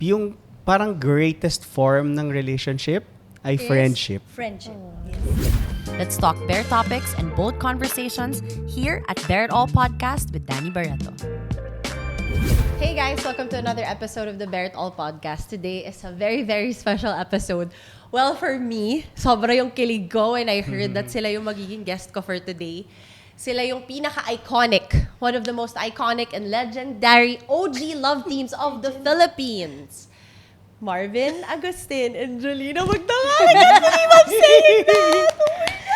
yung parang greatest form ng relationship ay friendship. Friendship. Let's talk Bear topics and bold conversations here at Bear It All Podcast with Danny Barreto. Hey guys, welcome to another episode of the Bear It All Podcast. Today is a very, very special episode. Well, for me, sobra yung kilig ko when I heard that sila yung magiging guest ko for today. Sila yung pinaka-iconic, one of the most iconic and legendary OG love teams of the Philippines. Marvin Agustin and Jolina Magdangal. I can't believe I'm saying that!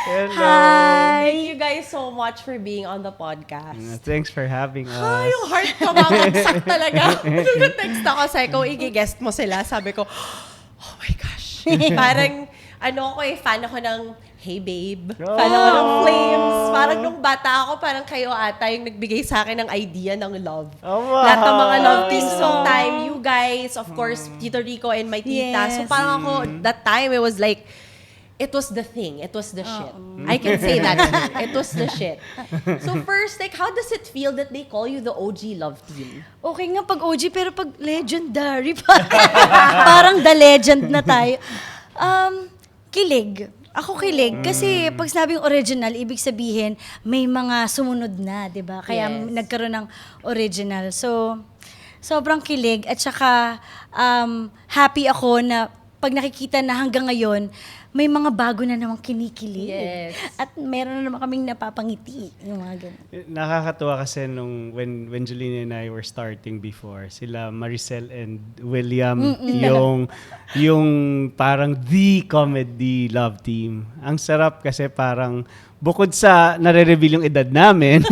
Hello. Hi! Thank you guys so much for being on the podcast. Thanks for having us. Ay, yung heart ko mamagsak talaga. Nung na-text ako, sabi ko, i-guest mo sila. Sabi ko, oh my gosh. Parang, fan ako ng Hey Babe. Fan ako ng Flames. Parang nung bata ako, parang kayo ata yung nagbigay sa akin ng idea ng love. Oh, wow. Lahat ng mga love teams nung time. You guys, of course, Tito Rico and my tita. Yes. So parang ako, that time, it was like, it was the thing. It was the shit. I can say that. It was the shit. So first, like, how does it feel that they call you the OG love team? Okay nga pag OG, pero pag legendary, parang the legend na tayo. Kilig. Ako kilig. Kasi pag sinabing original, ibig sabihin, may mga sumunod na, di ba? Kaya Yes. nagkaroon ng original. So, sobrang kilig. At saka, happy ako na pag nakikita na hanggang ngayon, may mga bago na namang kinikilig. Yes. At meron na naman kaming napapangiti. Yung mga ganun. Nakakatuwa kasi nung when Jolina and I were starting before, sila Maricel and William, yung parang the comedy love team. Ang sarap kasi parang bukod sa nare-reveal yung edad namin,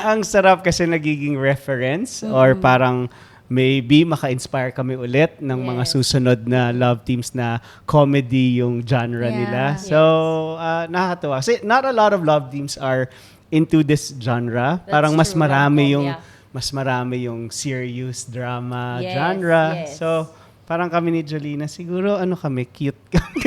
ang sarap kasi nagiging reference or parang maybe maka-inspire kami ulit ng mga susunod na love teams na comedy yung genre nila. So, nakakatuwa. Kasi not a lot of love teams are into this genre. Parang mas true. marami yung Yeah. mas marami yung serious drama Yes, genre. yes. So, parang kami ni Jolina, siguro kami, cute kami.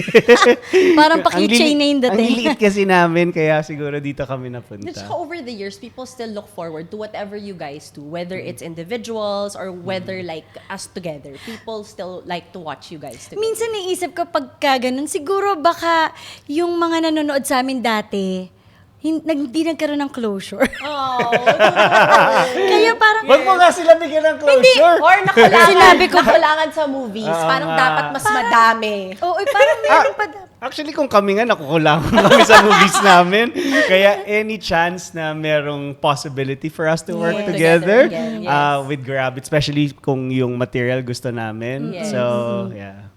Parang pa-keychain na yung Ang dating. liit kasi namin, kaya siguro dito kami napunta. Just over the years, people still look forward to whatever you guys do, whether it's individuals or whether like us together. People still like to watch you guys together. Minsan naisip ko pagka ganun, siguro baka yung mga nanonood sa amin dati, hindi nagkaroon ng closure. Oh, Kaya parang, Wag mo nga sila bigyan ng closure. or nakulangan, Sinabi ko- nakulangan sa movies. Parang dapat mas madami. oo, parang meron pa Actually, kung kami nga, nakukulangan kami sa movies namin. Kaya any chance na merong possibility for us to work Yes. together Together again, yes. with Grab, especially kung yung material gusto namin. Yes. So, yeah.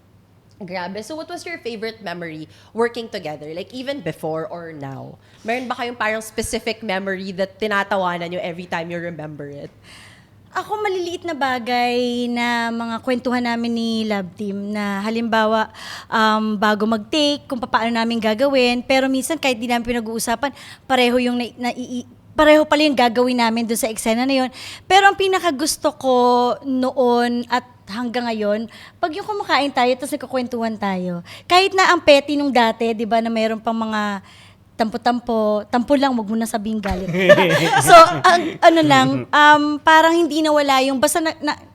Grabe. So what was your favorite memory working together? Like even before or now? Meron ba kayong parang specific memory that tinatawanan nyo every time you remember it? Ako maliliit na bagay na mga kwentuhan namin ni Love Team na halimbawa bago mag-take, kung paano namin gagawin. Pero minsan kahit di namin pinag-uusapan, pareho yung pareho pala yung gagawin namin doon sa eksena na yun. Pero ang pinakagusto ko noon at hanggang ngayon, pag yung kumakain tayo tapos nagkukwentuhan tayo. Kahit na ang petty nung dati, di ba, na mayroon pang mga tampo lang, wag mo na sabihin galit. So, parang hindi nawala yung, basta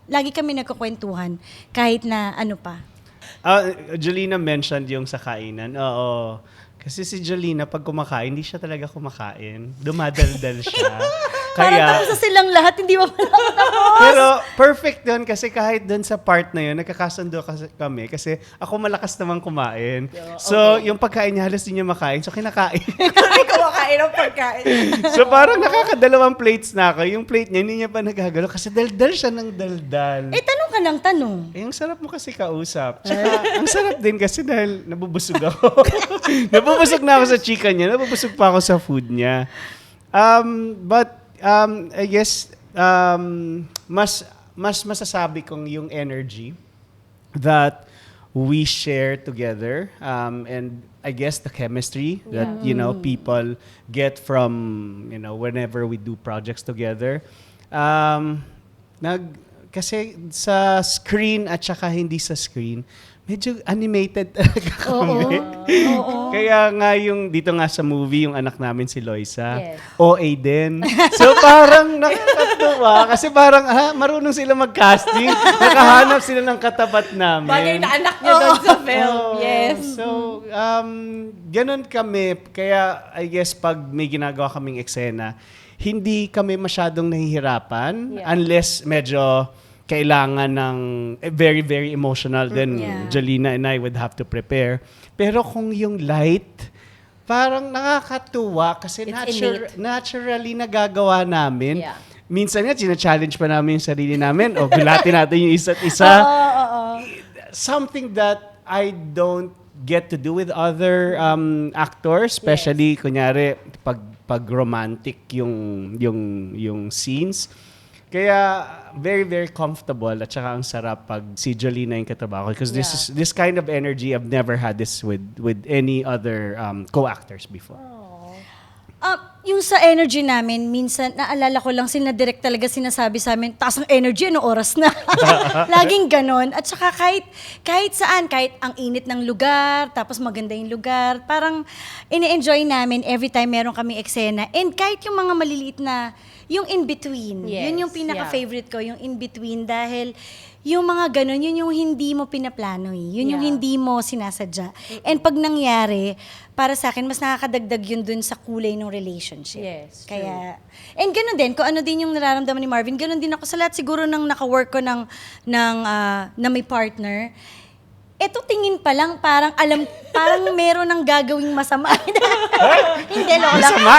lagi kami nagkukwentuhan, kahit na ano pa. Jolina mentioned yung sa kainan. Oo. Kasi si Jolina, pag kumakain, hindi siya talaga kumakain. Dumadaldal siya. Parang tapos na silang lahat, hindi mo pala tapos. Pero perfect doon kasi kahit doon sa part na yun, nagkakasundo kami kasi ako malakas naman kumain. So, yung pagkain niya, halos hindi niya makain. So, kinakain. Hindi kumakain ng pagkain. So, parang nakakadalawang plates na ako. Yung plate niya, hindi niya pa nagagalaw kasi daldal siya ng daldal. Tanong ka ng tanong. Ang sarap mo kasi kausap. Tsaka, ang sarap din kasi dahil nabubusog ako. Nabubusog na ako sa chika niya. Nabubusog pa ako sa food niya. But, I guess, mas masasabi kong yung energy that we share together, and I guess the chemistry that, people get from, whenever we do projects together. Kasi sa screen at saka hindi sa screen, medyo animated talaga kami. Kaya nga yung dito nga sa movie, yung anak namin si Loisa, Yes. OA din. So parang nakakatuwa kasi parang marunong sila mag-casting. Nakahanap sila ng katapat namin. Bagay na anak niyo doon sa film. Oo. Yes. So, ganun kami. Kaya, I guess, pag may ginagawa kaming eksena, hindi kami masyadong nahihirapan unless medyo kailangan ng very, very emotional. Then, Yeah. Jolina and I would have to prepare. Pero kung yung light, parang nakakatuwa kasi It's innate. naturally nagagawa namin. Yeah. Minsan nga, challenge pa namin yung sarili namin. O, gulatin natin yung isa't isa. Something that I don't get to do with other actors, especially kunyari pag romantic yung scenes. Kaya very very comfortable at saka ang sarap pag si Jolina yung katrabaho because this kind of energy I've never had this with any other co-actors before. Yung sa energy namin, minsan, naalala ko lang, sila direct talaga sinasabi sa amin, taas ng energy, ano oras na? Laging ganon. At saka kahit saan, kahit ang init ng lugar, tapos maganda yung lugar, parang ini-enjoy namin every time meron kami eksena. And kahit yung mga maliliit na, yung in-between, Yes, yun yung pinaka-favorite ko, yung in-between, dahil yung mga ganon, yun yung hindi mo pinaplano Yun yung hindi mo sinasadya. And pag nangyari, para sa akin, mas nakakadagdag yun dun sa kulay ng relationship. Yes, true. Kaya, and gano'n din, kung ano din yung nararamdaman ni Marvin, gano'n din ako sa lahat siguro nang naka-work ko na may partner. Eto tingin pa lang, parang parang meron ng gagawing masama. Hindi, loko lang. Masama?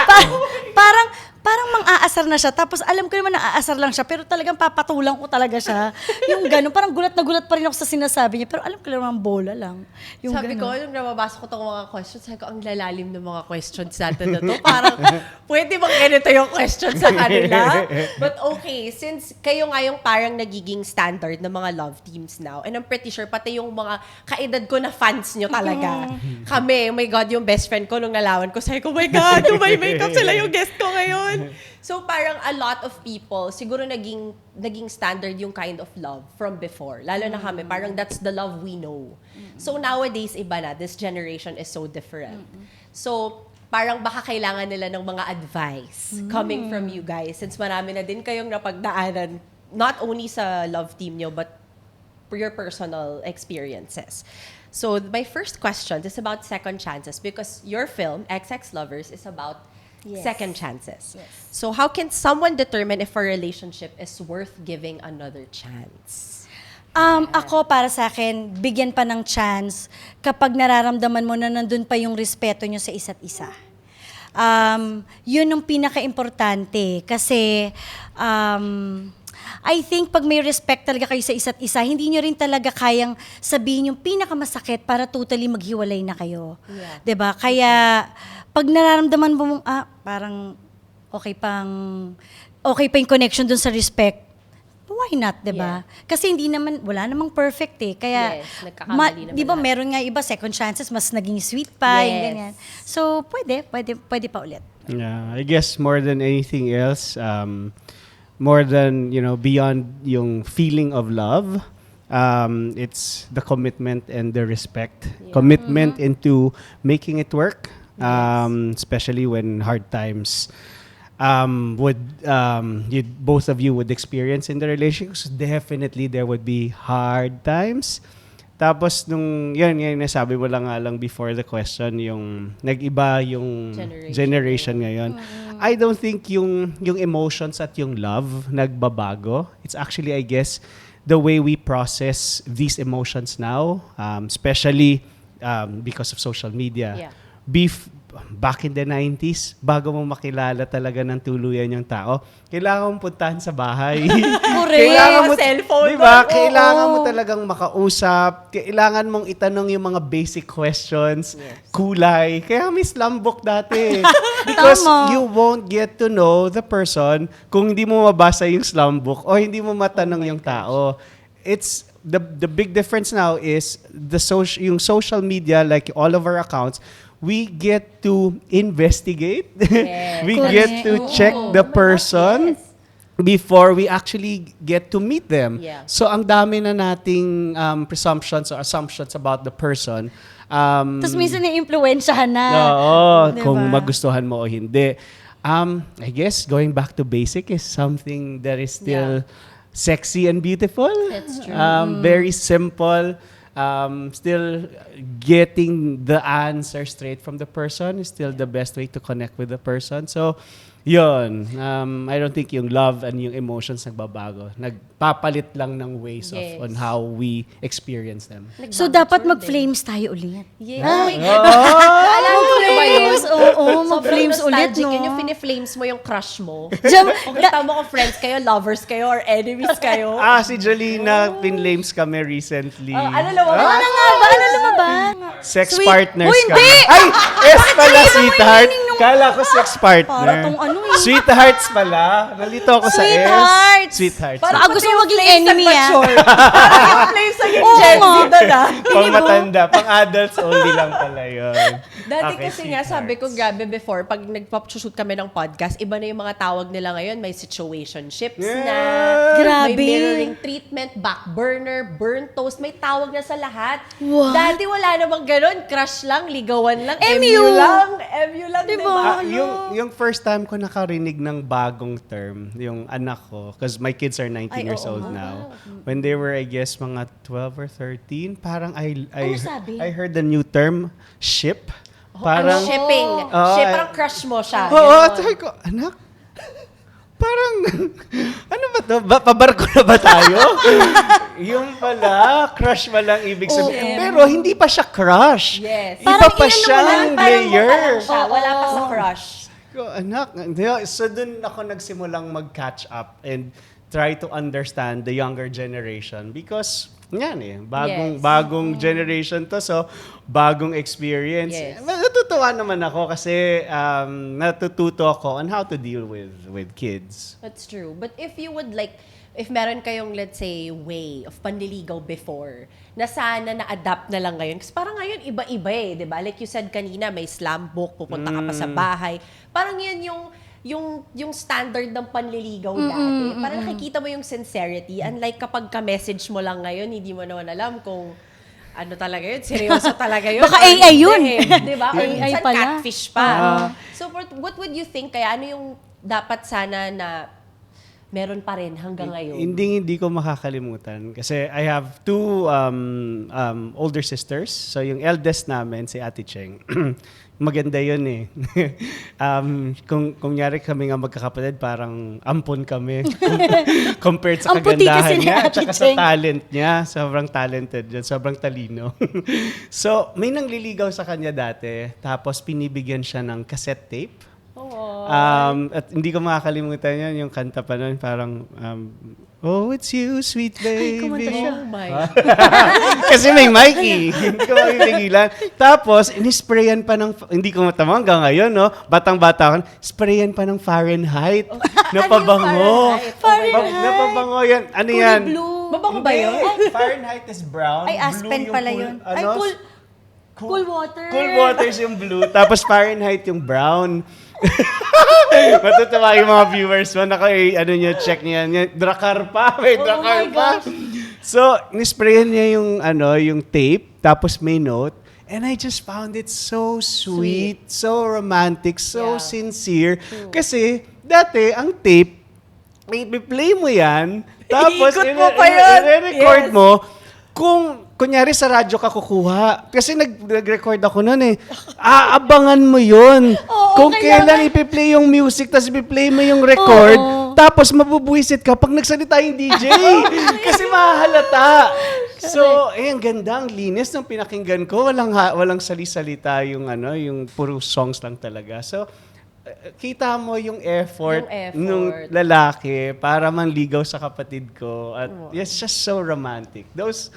Parang mang-aasar na siya. Tapos alam ko naman na aasar lang siya, pero talagang papatulang ko talaga siya. Yung gano'n, parang gulat na gulat pa rin ako sa sinasabi niya. Pero alam ko lang, bola lang. Yung Sabi ko, ganun. nung nababasa ko itong mga questions, sabi ko, ang lalalim ng mga questions natin na to. Parang, pwede bang ganito yung questions sa kanila? But okay, since kayo nga yung parang nagiging standard ng mga love teams now, and I'm pretty sure, pati yung mga kaedad ko na fans nyo talaga. Kami, oh my God, yung best friend ko nung nalawan ko, sabi ko, oh my God, may makeup sila yung guest ko ngayon. So parang a lot of people, siguro naging standard yung kind of love from before. Lalo na kami, parang that's the love we know. So nowadays, iba na. This generation is so different. So parang baka kailangan nila ng mga advice coming from you guys. Since marami na din kayong napagdaanan, not only sa love team nyo, but for your personal experiences. So my first question is about second chances because your film, XX Lovers, is about second chances. Yes. So how can someone determine if a relationship is worth giving another chance? Ako, para sa akin, bigyan pa ng chance kapag nararamdaman mo na nandun pa yung respeto nyo sa isa't isa. Yun ang pinaka-importante kasi I think pag may respect talaga kayo sa isa't isa, hindi nyo rin talaga kayang sabihin yung pinakamasakit para totally maghiwalay na kayo. Yeah. 'Di ba? Kaya pag nararamdaman mo parang okay pa yung connection dun sa respect, why not, 'di ba? Kasi wala namang perfect Kaya Yes, nagkakamali naman 'di ba lahat. meron nga iba second chances mas naging sweet pa, yung Yes. ganyan. So pwede pa ulit. Yeah, I guess more than anything else, more than, beyond yung feeling of love, it's the commitment and the respect. Commitment into making it work, especially when hard times both of you would experience in the relationship. Definitely there would be hard times. Tapos yun nasabi mo lang nga lang before the question, yung nag-iba yung generation ngayon. I don't think yung emotions at yung love nagbabago. It's actually, I guess, the way we process these emotions now, especially because of social media. Yeah. Back in the 90s, bago mo makilala talaga ng tuluyan yung tao, kailangan mong puntahan sa bahay. Kailangan mo, Cellphone diba? doon, Kailangan mo talagang makausap. Kailangan mong itanong yung mga basic questions. Kulay. Kaya may slum book dati. Because Tama. you won't get to know the person kung hindi mo mabasa yung slum book o hindi mo matanong yung tao. It's the big difference now is yung social media, like all of our accounts, we get to investigate. Yes. We Correct. get to check the person. Yes. before we actually get to meet them. Yeah. So ang dami na nating presumptions or assumptions about the person. Tapos minsan na-influensyahan na. Oo, Diba? kung magustuhan mo o hindi. I guess going back to basic is something that is still sexy and beautiful. That's true. Very simple. Still getting the answer straight from the person is still the best way to connect with the person. So, yun. I don't think yung love and yung emotions nagbabago. Nagpapalit lang ng ways Yes. on how we experience them. So, dapat mag-flames tayo ulit. Yeah. Oh my God. Alam mo na ba yun? Oo, Sobrang mag-flames ulit, nostalgic no? yun, yung fini-flames mo yung crush mo. Jam- Kung kita mo kung friends kayo, lovers kayo, or enemies kayo. Si Jolina, pinlames kami recently. Ano lumabas? Ano nga ba? Ano lumabas? Sex Sweet. partners Uy, kami. hindi! Ay! S pala, Bakit sweetheart. meaning nung- Kala ko sex partner. Para tong ano eh. Sweethearts pala. Nalito ako sa S. Sweethearts. Sweethearts. Baka gusto mo maging enemy, ah. Parang yung flames naging Oo Gen Z nga. doon, ah. Pang matanda. Pang adults only lang pala yun. Dati Okay, kasi nga, sabi ko, sweethearts. grabe before, pag nagpa-shoot kami ng podcast, iba na yung mga tawag nila ngayon. May situationships Yeah. na. Grabe. May mirroring treatment, back burner, burn toast. May tawag na sa lahat. What? Dati wala namang ganun. Crush lang, ligawan lang, MU. MU lang, Diba? diba? Yung first time ko nakarinig ng bagong term, yung anak ko, because my kids are 19 years oo old nga. now. When they were, I guess, mga 12 or 13, parang Ano sabi? I heard the new term, ship. Ang Parang, shipping. Oo, Ship, eh. parang crush mo siya. oo, Ganon. sabi ko, anak, parang, ano ba to? Pabarko na ba tayo? Yung pala, crush pa lang ibig sabihin. Pero hindi pa siya crush. Yes. Iba Parang pa inano mo siyang lang, Parang layer. mukha lang siya. Wala pa sa crush. Ko, anak, hindi. So dun ako nagsimulang mag-catch up and try to understand the younger generation because yan Yes. bagong generation to, so bagong experience. Yes. Natutuwa naman ako kasi natututo ako on how to deal with kids. That's true. But if you would like, if meron kayong, let's say, way of panliligaw before, na sana na-adapt na lang ngayon. Kasi parang ngayon, iba-iba di ba? Like you said kanina, may slam book, pupunta ka pa sa bahay. Parang yan yung standard ng panliligaw dati. Parang nakikita mo yung sincerity. Unlike kapag ka-message mo lang ngayon, hindi mo naman alam kung ano talaga yun, seryoso talaga yun. Baka or AI yun. hindi, di ba? Or AI minsan pala. catfish pa. So what would you think, kaya ano yung dapat sana na meron pa rin hanggang ngayon? Hindi ko makakalimutan kasi I have two older sisters. So yung eldest namin, si Ate Cheng, maganda yun eh. Kung nyari kami nga magkakapatid, parang ampon kami compared sa Ang puti kasi kagandahan ni niya at Ate saka sa Cheng. talent niya. Sobrang talented yun, sobrang talino. So may nangliligaw sa kanya dati, tapos pinibigyan siya ng cassette tape. At hindi ko makakalimutan yan, yung kanta pa nun, parang, oh, it's you, sweet baby. Oh my. Kasi may Mikey. Hindi ko mapipigilan. Tapos, inisprayan pa ng, hindi ko matama hanggang ngayon, no? Batang-bata ako, sprayan pa ng Fahrenheit. Na pabango. Fahrenheit? Na pabango yan. Ano Kulay yan? blue. Mabango ba yun? Fahrenheit is brown. Ay, blue Aspen yung pala cool- yun. Ano? Ay, cool water. Cool waters yung blue. Tapos Fahrenheit yung brown. Matutuwa yung mga viewers mo. Naka, ano nyo, check niya yan. Dracar pa. May Dracar pa. So, nisprayan niya yung, yung tape. Tapos may note. And I just found it so sweet, so romantic, so Yeah. sincere. Kasi, dati, ang tape, i-play mo yan. Tapos, Iikot mo pa yun. i-record Yes. mo. Kung, kunyari sa radyo ka kukuha. Kasi nag-record ako noon eh. Aabangan mo yun. Kung kailan ipi-play yung music, tapos ipi-play mo yung record, tapos mabubuisit ka pag nagsalita yung DJ. Kasi mahahalata. So, ang ganda, ang linis ng pinakinggan ko. Walang sali-salita yung yung puro songs lang talaga. So, kita mo yung effort, nung lalaki para manligaw sa kapatid ko. At it's just so romantic. Those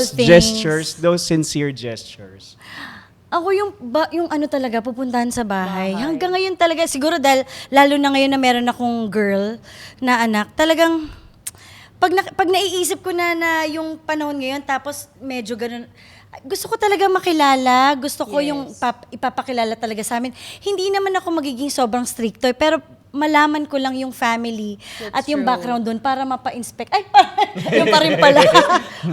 things. gestures, those sincere gestures. Ako yung ano talaga, pupuntahan sa bahay. Hanggang ngayon talaga, siguro dahil, lalo na ngayon na meron akong girl na anak, talagang, pag naiisip ko na yung panahon ngayon, tapos medyo ganun, gusto ko talaga makilala, gusto ko yung ipapakilala talaga sa amin. Hindi naman ako magiging sobrang stricto, pero malaman ko lang yung family at yung true. background doon para mapa-inspect. Ay, yung pa rin pala.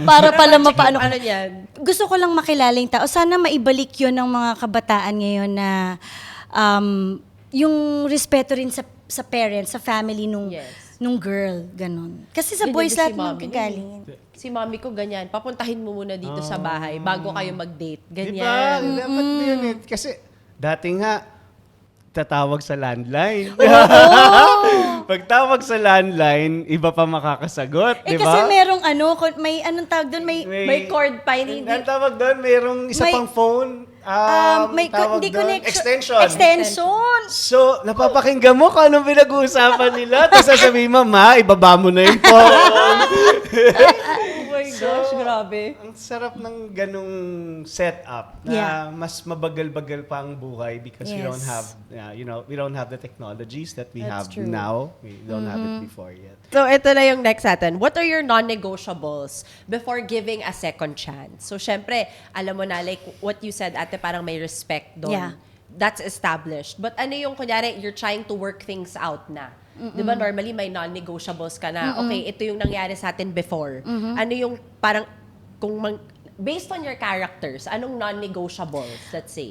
Para pala mapaano. Ano yan? Gusto ko lang makilala yung tao. Sana maibalik yun ng mga kabataan ngayon na yung respeto rin sa parents, sa family nung girl, ganun. Kasi sa Ganyan boys din lahat si mommy magkagalingin. Si mommy ko ganyan, papuntahin mo muna dito sa bahay bago kayo mag-date. Diba? Ganyan. Dapat yun eh. Kasi dati nga, tatawag sa landline. Pagtawag sa landline, iba pa makakasagot, Eh di ba? kasi merong may anong tawag doon, May cord pa, hindi. Ang tawag doon, merong isa May- pang phone. may tawag hindi doon, connection. Extension. So, napapakinggan mo kung anong pinag-uusapan nila. Tapos sasabihin mo, ibaba mo na yung phone. Oh my gosh, grabe. Ang sarap ng ganung setup na Yeah. mas mabagal-bagal pa ang buhay because we don't Yes. have, we don't have the technologies that we That's have true. now. We don't have it before yet. So, ito na yung next natin. What are your non-negotiables before giving a second chance? So, syempre, alam mo na, like what you said, ate, parang may respect doon. Yeah. That's established. But ano yung, kunyari, you're trying to work things out na. Di ba, normally, may non-negotiables ka na, okay, ito yung nangyari sa atin before. Ano yung parang, based on your characters, anong non-negotiables, let's say?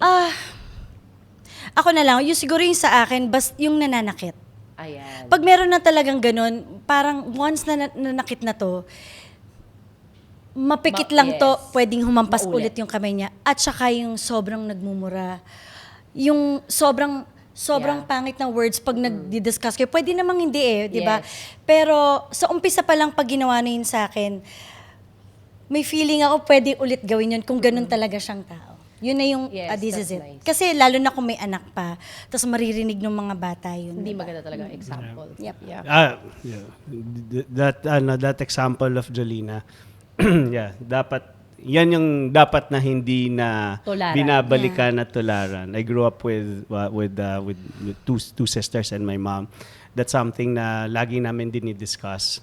Ako na lang, yung siguro yung sa akin, yung nananakit. Ayan. Pag meron na talagang ganun, parang once na nanakit na to, mapikit lang to, Yes. pwedeng humampas Maulit. ulit yung kamay niya. At saka yung sobrang nagmumura. Yung sobrang Yeah. pangit na words pag nagdi-discuss kayo. Pwede namang hindi di ba? Yes. Pero sa umpisa pa lang pag ginawa na yun sa akin, may feeling ako pwede ulit gawin yun kung ganun talaga siyang tao. Yun na yung Yes, this is that's it. nice. Kasi lalo na kung may anak pa, tapos maririnig ng mga bata yun. Hindi diba? maganda talaga ang example. Yep. Yeah. That example of Jolina, yeah, dapat na hindi na Tularan. binabalikan at tularan. I grew up with two sisters and my mom. That's something na lagi namin dinidiscuss.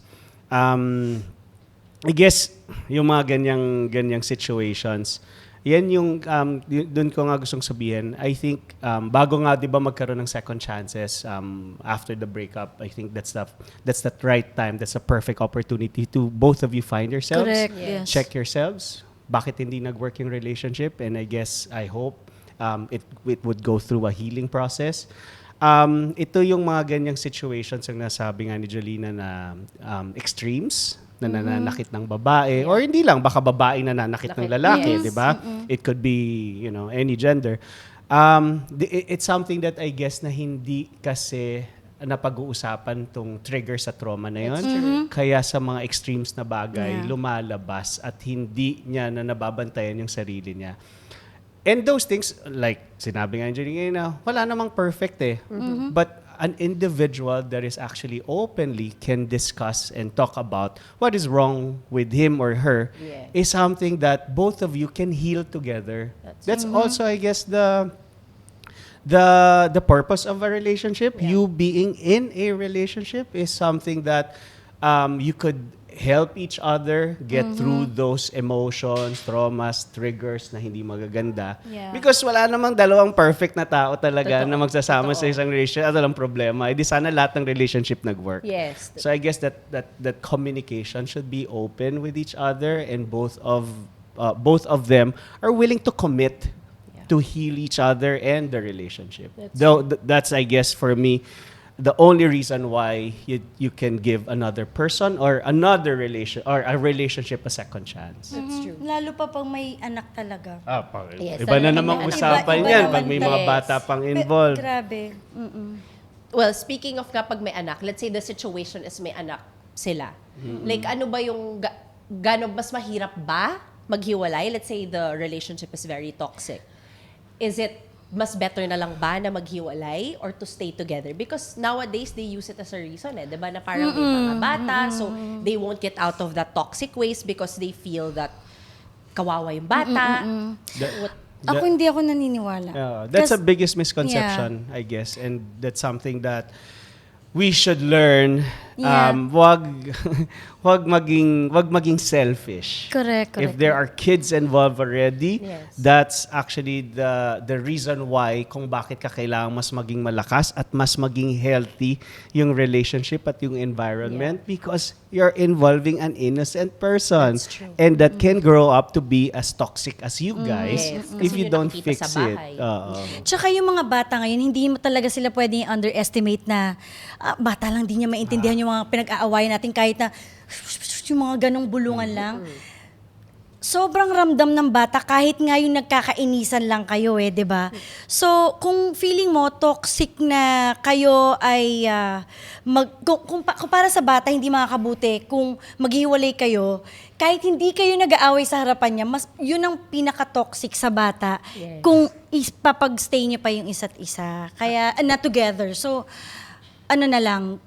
I guess yung mga ganyang situations, yan yung doon ko nga gustong sabihin. I think bago nga 'di ba magkaroon ng second chances after the breakup, I think that's the right time. That's a perfect opportunity to both of you find yourselves. Correct, yes. Check yourselves. Bakit hindi nag-work yung relationship? And I hope it would go through a healing process. Ito yung mga ganyang situations ang nasabi nga ni Jolina na extremes na nananakit ng babae or hindi lang baka babae nananakit ng lalaki, Yes. 'di ba? It could be, any gender. It's something that I guess na hindi kasi napag-uusapan tong trigger sa trauma na 'yon. Kaya sa mga extremes na bagay lumalabas at hindi niya na nababantayan yung sarili niya. And those things, like sinabi nga ni na wala namang perfect But an individual that is actually openly can discuss and talk about what is wrong with him or her is something that both of you can heal together. That's also, I guess, the purpose of a relationship. You being in a relationship is something that you could help each other get through those emotions, traumas, triggers na hindi magaganda. Yeah. Because wala namang dalawang perfect na tao talaga Totoo. na magsasama Totoo. sa isang relationship at walang problema. Di sana lahat ng relationship nag-work. Yes. So I guess that communication should be open with each other and both of them are willing to commit to heal each other and the relationship. That's I guess for me the only reason why you can give another person or another a relationship a second chance. That's true. Lalo pa pag may anak talaga. Yes, Iba na talagang namang may anak. usapan Iba yan naman pag may talaga. mga bata pang involved. Grabe. Well, speaking of kapag may anak, let's say the situation is may anak sila. Like, ano ba yung, gano'n, mas mahirap ba maghiwalay? Let's say the relationship is very toxic. Is it mas better na lang ba na maghiwalay or to stay together? Because nowadays, they use it as a reason diba? Na parang may mga bata, so they won't get out of that toxic ways because they feel that kawawa yung bata. Ako hindi ako naniniwala. That's Kas- the biggest misconception, I guess. And that's something that we should learn Yeah. Wag maging selfish. Correct. If there are kids involved already, Yes. that's actually the reason why kung bakit ka kailangan mas maging malakas at mas maging healthy yung relationship at yung environment because you're involving an innocent person. That's true. And that can grow up to be as toxic as you guys Yes. if Kasi you yun don't nakikita fix sa it. bahay. Tsaka yung mga bata ngayon, hindi mo talaga sila pwedeng underestimate na bata lang, di niya maintindihan yung mga pinag-aawayan natin kahit na yung mga ganong bulungan lang. Sobrang ramdam ng bata kahit nga yung nagkakainisan lang kayo 'di ba? So, kung feeling mo toxic na kayo ay kung para sa bata hindi makakabuti kung maghiwalay kayo, kahit hindi kayo nag-aaway sa harapan niya, mas yun ang pinaka-toxic sa bata Yes. kung papag-stay niyo pa yung isa't isa. Kaya na together. So, ano na lang,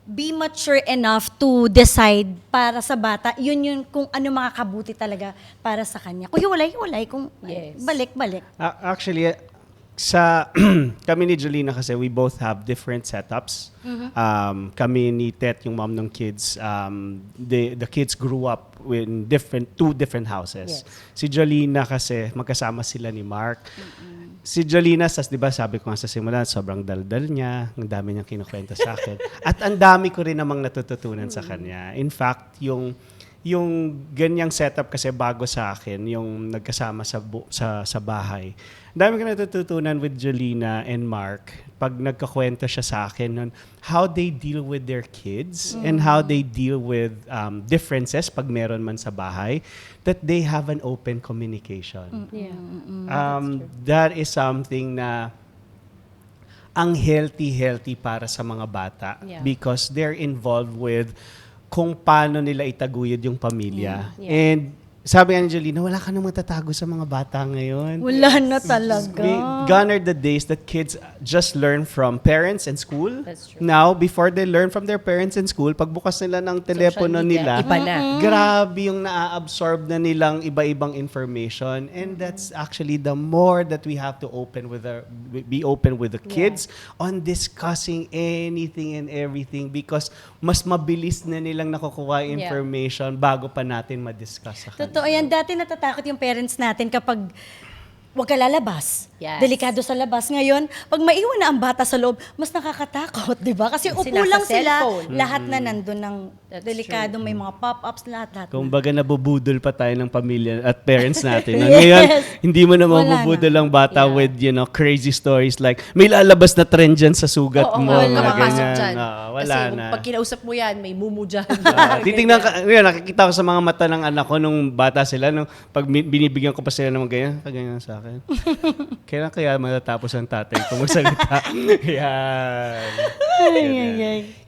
be mature enough to decide para sa bata, yun kung ano makakabuti talaga para sa kanya. Kung hiwalay, kung Yes. balik. Actually, sa kami ni Jolina kasi we both have different setups. Kami ni Tet, yung mom ng kids, the kids grew up in two different houses. Yes. Si Jolina kasi magkasama sila ni Mark. Si Jolina, di ba sabi ko nga sa simula, sobrang daldal niya, ang dami niyang kinukwento sa akin. At ang dami ko rin namang natututunan sa kanya. In fact, yung ganyang setup kasi bago sa akin, yung nagkasama sa bahay. Ang dami ko natututunan with Jolina and Mark pag nagkakwento siya sa akin nun, how they deal with their kids and how they deal with differences pag meron man sa bahay, that they have an open communication. Yeah. That is something na ang healthy para sa mga bata Yeah. because they're involved with kung paano nila itaguyod yung pamilya. Yeah. And sabi nga ni Jolina, wala ka nang matatago sa mga bata ngayon. Wala na talaga. Gone are the days that kids just learn from parents and school. That's true. Now, before they learn from their parents and school, pagbukas nila ng telepono media, nila, iba na. grabe yung naa-absorb na nilang iba-ibang information. And that's actually the more that we have to be open with the kids on discussing anything and everything because mas mabilis na nilang nakukuha information bago pa natin ma-discuss sa kanila. Totoo yan. Dati natatakot yung parents natin kapag wag ka lalabas. Yes. Delikado sa labas. Ngayon, pag maiwan na ang bata sa loob, mas nakakatakot, di ba? Kasi Kasi upo lang nasa sila, cellphone. lahat na nandun ng That's delikado, may mga pop-ups, lahat. Kumbaga nabubudol pa tayo ng pamilya at parents natin. Ngayon, hindi mo na Wala mabubudol na. ang bata with, crazy stories like, may lalabas na trend dyan sa sugat Oo, mo. huwag ka mga papasok ganyan. dyan. Wala Kasi na. pag kinausap mo yan, may mumu dyan. Titingnan ka, nakikita ko sa mga mata ng anak ko nung bata sila, nung pag binibigyan ko pa sila ng ganyan, kaganyan sa akin. Kailan kaya matatapos ang tatay kung magsalita? Yan.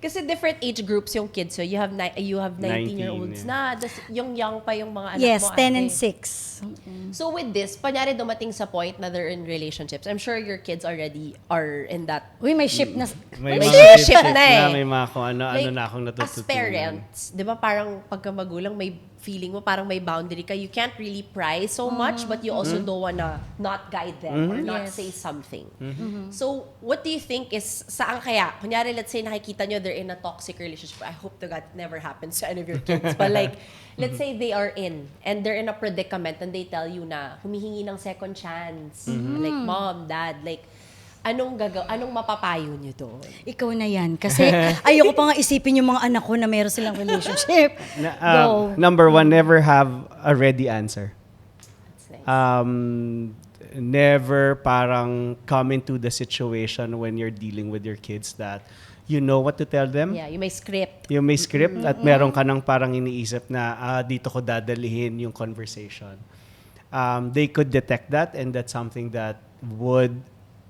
Kasi different age groups yung kids. So you have 19-year-olds 19, na. Das, yung young pa yung mga anak Yes, mo. 10 and ate. 6. So with this, panyari dumating sa point na they're in relationships. I'm sure your kids already are in that. Uy, may ship na. May May mga ship na eh. May mga kung ano-ano Like, na akong natututunan. as parents, di ba parang pagka magulang, may feeling mo parang may boundary ka. You can't really pry so much, but you also don't wanna not guide them or not Yes. say something. So, what do you think is, saan kaya? Kunyari, let's say nakikita nyo they're in a toxic relationship. I hope to God it never happens to any of your kids. But like, let's say they are in, and they're in a predicament, and they tell you na humihingi ng second chance. Like, mom, dad, like, anong mapapayo nyo doon? Ikaw na yan. Kasi ayoko pa nga isipin yung mga anak ko na meron silang relationship. Go. Number one, never have a ready answer. That's nice. Never parang come into the situation when you're dealing with your kids that you know what to tell them. Yeah, you may script. Yung may script at meron ka nang parang iniisip na dito ko dadalhin yung conversation. They could detect that and that's something that would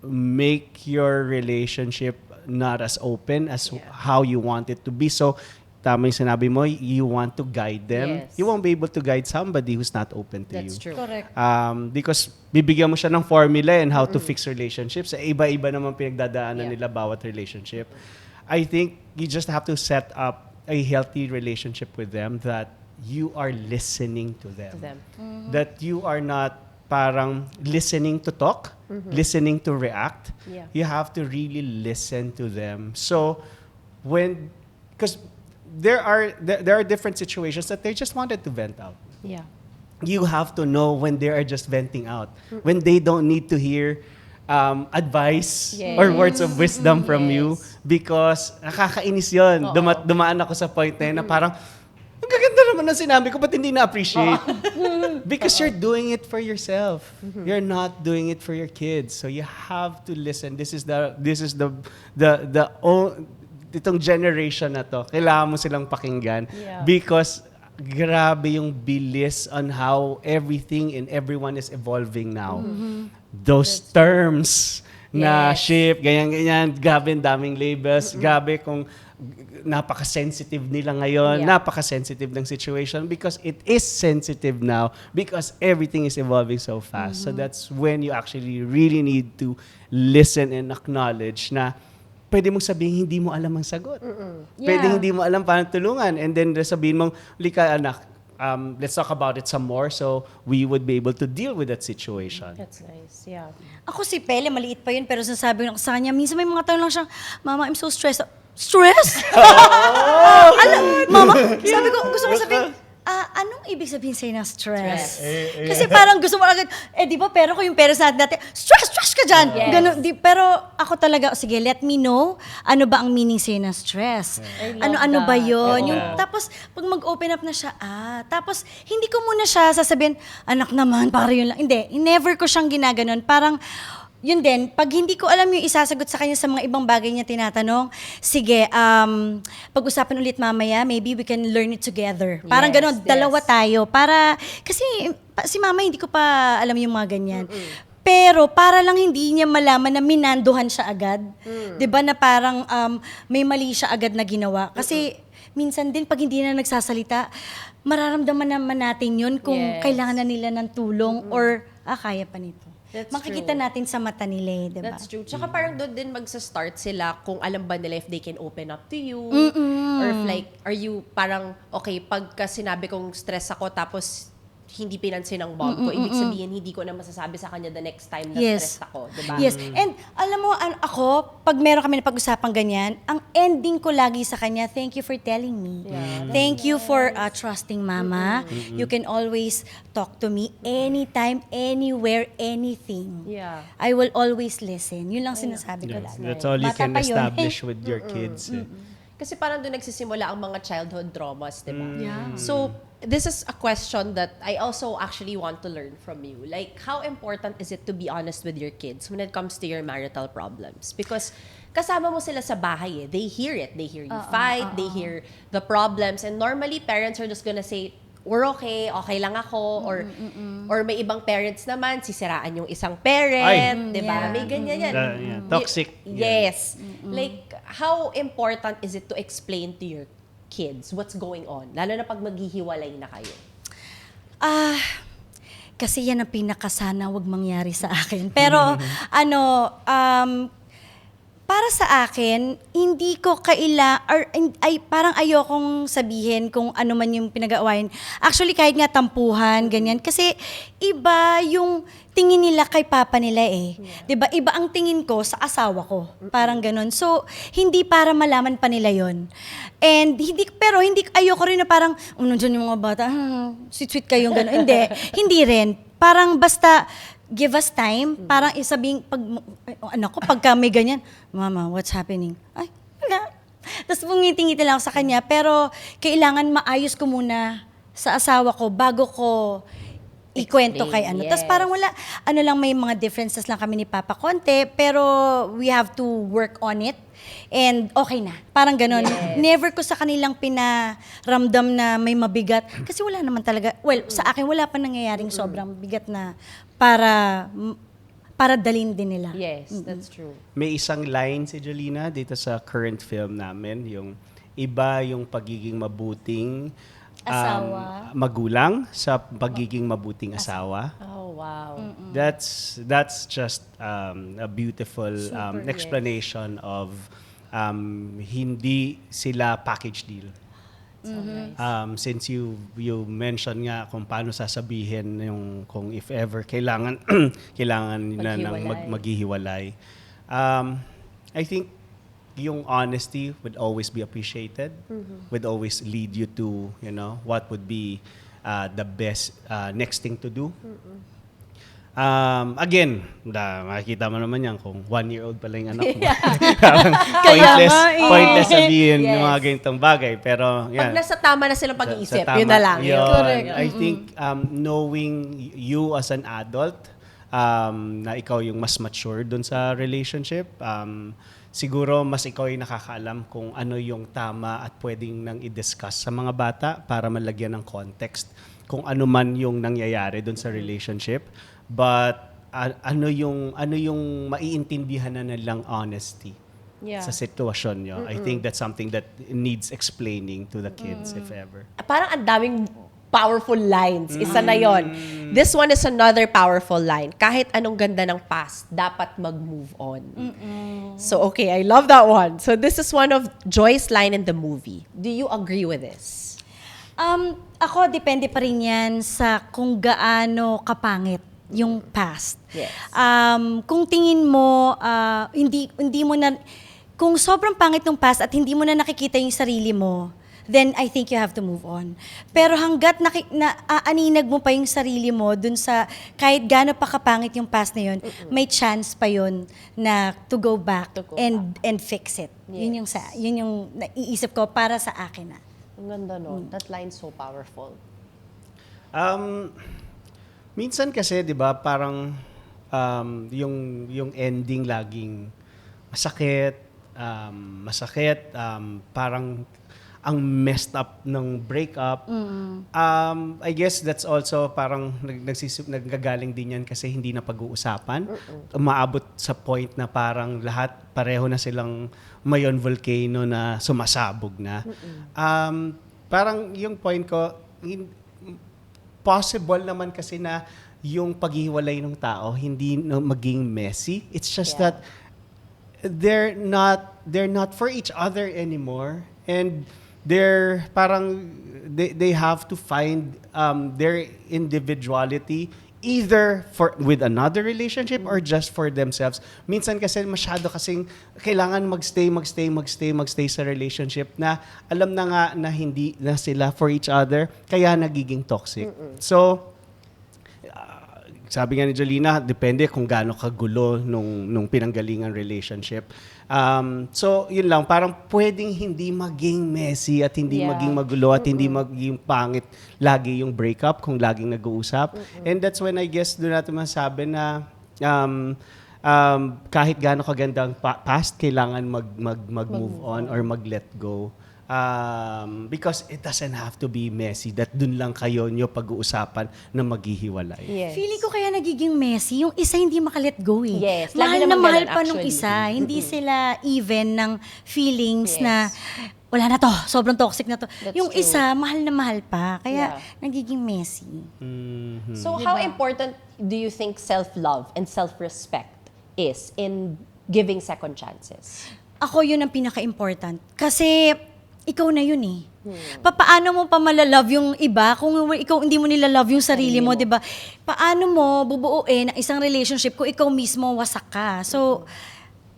make your relationship not as open as how you want it to be. So, tama yung sinabi mo, you want to guide them. Yes. You won't be able to guide somebody who's not open to That's you. true. Correct. Because bibigyan mo siya ng formula and how to fix relationships. Iba-iba naman pinagdadaanan nila bawat relationship. I think you just have to set up a healthy relationship with them that you are listening to them. That you are not parang listening to talk, listening to react. Yeah. You have to really listen to them. So, because there are different situations that they just wanted to vent out. Yeah. You have to know when they are just venting out, when they don't need to hear advice or words of wisdom from you, because nakakainis yun. Dumaan ako sa point na yun na parang, ang gaganda naman ng sinabi ko, ba't hindi na-appreciate? Because you're doing it for yourself. You're not doing it for your kids. So you have to listen. This is itong generation na to. Kailangan mo silang pakinggan because grabe yung bilis on how everything and everyone is evolving now. Those terms na ship, ganyan-ganyan, grabe ang daming labels, grabe kung napaka-sensitive nila ngayon, napaka-sensitive ng situation because it is sensitive now because everything is evolving so fast. So that's when you actually really need to listen and acknowledge na pwede mong sabihin hindi mo alam ang sagot. Pwede hindi mo alam paano tulungan. And then sabihin mong, lika anak, let's talk about it some more so we would be able to deal with that situation. That's nice, yeah. Ako si Pele, maliit pa yun, pero sinasabi ko sa kanya, minsan may mga tanong lang siya, Mama, I'm so stressed. Stress? Alam, Mama, sabi ko, gusto ko sabihin, anong ibig sabihin sa'yo ng stress? Kasi parang gusto mo agad, di ba, pero ko yung parents natin dati, stress ka dyan! Ganun, pero ako talaga, sige, let me know, ano ba ang meaning sa'yo ng stress? Ano ba yun? Yung, tapos, pag mag-open up na siya, tapos, hindi ko muna siya sasabihin, anak naman, para yun lang. Hindi, never ko siyang ginaganon. Parang, yun din, pag hindi ko alam yung isasagot sa kanya sa mga ibang bagay niya tinatanong, sige, pag-usapan ulit mamaya, maybe we can learn it together. Parang gano'n, dalawa tayo. Para, kasi si mama hindi ko pa alam yung mga ganyan. Pero para lang hindi niya malaman na minanduhan siya agad. 'Di ba na parang may mali siya agad na ginawa. Kasi minsan din pag hindi na nagsasalita, mararamdaman naman natin yun kung kailangan na nila ng tulong or kaya pa nito. Makikita natin sa mata nila eh, diba? That's true. Tsaka parang doon din magsa-start sila kung alam ba nila if they can open up to you. Or if like, are you parang, okay, pagka sinabi kong stress ako tapos hindi pinansin ng mom ko, ibig sabihin hindi ko na masasabi sa kanya the next time na stressed ako. Diba? Yes. And alam mo, ako, pag meron kami na pag-usapang ganyan, ang ending ko lagi sa kanya, thank you for telling me. Thank you for trusting mama. You can always talk to me anytime, anywhere, anything. Yeah. I will always listen. Yun lang sinasabi ko lagi. That's all you Bata can pa yun. establish with your kids. Kasi parang doon nagsisimula ang mga childhood traumas, di ba? So, this is a question that I also actually want to learn from you. Like, how important is it to be honest with your kids when it comes to your marital problems? Because kasama mo sila sa bahay eh. They hear it. They hear you fight. They hear the problems. And normally, parents are just gonna say, we're okay lang ako, or may ibang parents naman, sisiraan yung isang parent, di ba? May ganyan yan. Toxic. Yes. Like, how important is it to explain to your kids what's going on? Lalo na pag maghihiwalay na kayo. Kasi yan ang pinakasana wag mangyari sa akin. Pero, para sa akin, hindi ko parang ayokong sabihin kung ano man yung pinag-aawayan. Actually, kahit nga tampuhan, ganyan. Kasi iba yung tingin nila kay papa nila eh. 'Di ba? Iba ang tingin ko sa asawa ko. Parang ganun. So, hindi para malaman pa nila yon. And ayoko rin na parang, nandiyan yung mga bata, sweet kayong gano'n. Hindi rin. Parang basta, give us time, parang isabing, pagka may ganyan, Mama, what's happening? Ay, wala. Tapos ngiti-ngiti lang ako sa kanya, pero kailangan maayos ko muna sa asawa ko bago ko ikwento kay ano. Tapos parang wala, lang may mga differences lang kami ni Papa konti, pero we have to work on it. And okay na. Parang ganon. Never ko sa kanilang pinaramdam na may mabigat. Kasi wala naman talaga. Well, sa akin, wala pa nangyayaring sobrang bigat na para dalhin din nila. Yes, that's true. May isang line si Jolina dito sa current film namin, yung iba yung pagiging mabuting magulang sa pagiging mabuting asawa. Oh, wow. That's just a beautiful explanation of hindi sila package deal. So nice. Since you mentioned nga kung paano sasabihin yung kung if ever kailangan na ng maghihiwalay. I think yung honesty would always be appreciated, would always lead you to, what would be the best next thing to do. Again, makikita mo naman yan kung 1-year-old pa lang yung anak mo. pointless, nga eh. pointless sabihin Yes. yung mga ganitong bagay. Pero, Pag nasa tama na silang pag-iisip, Sa yun na lang. Yun. Correct. I think knowing you as an adult, na ikaw yung mas mature dun sa relationship, siguro mas ikaw yung nakakaalam kung ano yung tama at pwedeng nang i-discuss sa mga bata para malagyan ng context kung ano man yung nangyayari dun sa relationship. But ano yung maiintindihan na nilang honesty Yeah. sa sitwasyon nyo. I think that's something that needs explaining to the kids if ever. Parang ang daming powerful lines. Isa na yon. This one is another powerful line. Kahit anong ganda ng past, dapat mag-move on. So, okay, I love that one. So, this is one of Joy's line in the movie. Do you agree with this? Ako, depende pa rin yan sa kung gaano kapangit yung past. Yes. Kung tingin mo, hindi mo na, kung sobrang pangit ng past at hindi mo na nakikita yung sarili mo, then I think you have to move on. Pero hanggat aaninag mo pa yung sarili mo dun sa kahit gaano pa kapangit yung past na yun, may chance pa yun na to go back To go and fix it. Yes. Yun yung naiisip ko para sa akin na. Ang ganda no. That line's so powerful. Minsan kasi, 'di ba, parang yung ending laging masakit, parang ang messed up ng breakup. I guess that's also parang naggagaling din yan kasi hindi na pag-uusapan. Umaabot sa point na parang lahat pareho na silang mayon volcano na sumasabog na. Parang yung point ko, possible naman kasi na yung paghiwalay ng tao hindi maging messy. It's just that they're not for each other anymore, and they're parang they have to find their individuality either with another relationship or just for themselves. Minsan kasi masyado kasing kailangan magstay sa relationship na alam na nga na hindi na sila for each other, kaya nagiging toxic. So, sabi nga ni Jolina, depende kung gaano kagulo nung pinanggalingan relationship. So, yun lang, parang pwedeng hindi maging messy at hindi maging magulo at hindi maging pangit lagi yung breakup kung laging nag-uusap. And that's when I guess doon natin masabi na kahit gaano kagandang past, kailangan mag-move on or mag-let go. Because it doesn't have to be messy that dun lang kayo nyo pag-uusapan na maghihiwalay. Yes. Feeling ko kaya nagiging messy, yung isa hindi makalet go eh. Yes, lagi Mahal na naman mahal ganun, pa nung actually. isa. Hindi sila even ng feelings Yes. na wala na to, sobrang toxic na to. That's yung true. isa, mahal na mahal pa. Kaya Yeah. nagiging messy. So how important do you think self-love and self-respect is in giving second chances? Ako yun ang pinaka-important. Kasi ikaw na yun eh. Paano mo pa malalove yung iba kung ikaw hindi mo nilalove yung sarili mo, 'di ba? Paano mo bubuuin ang isang relationship kung ikaw mismo wasak ka? So,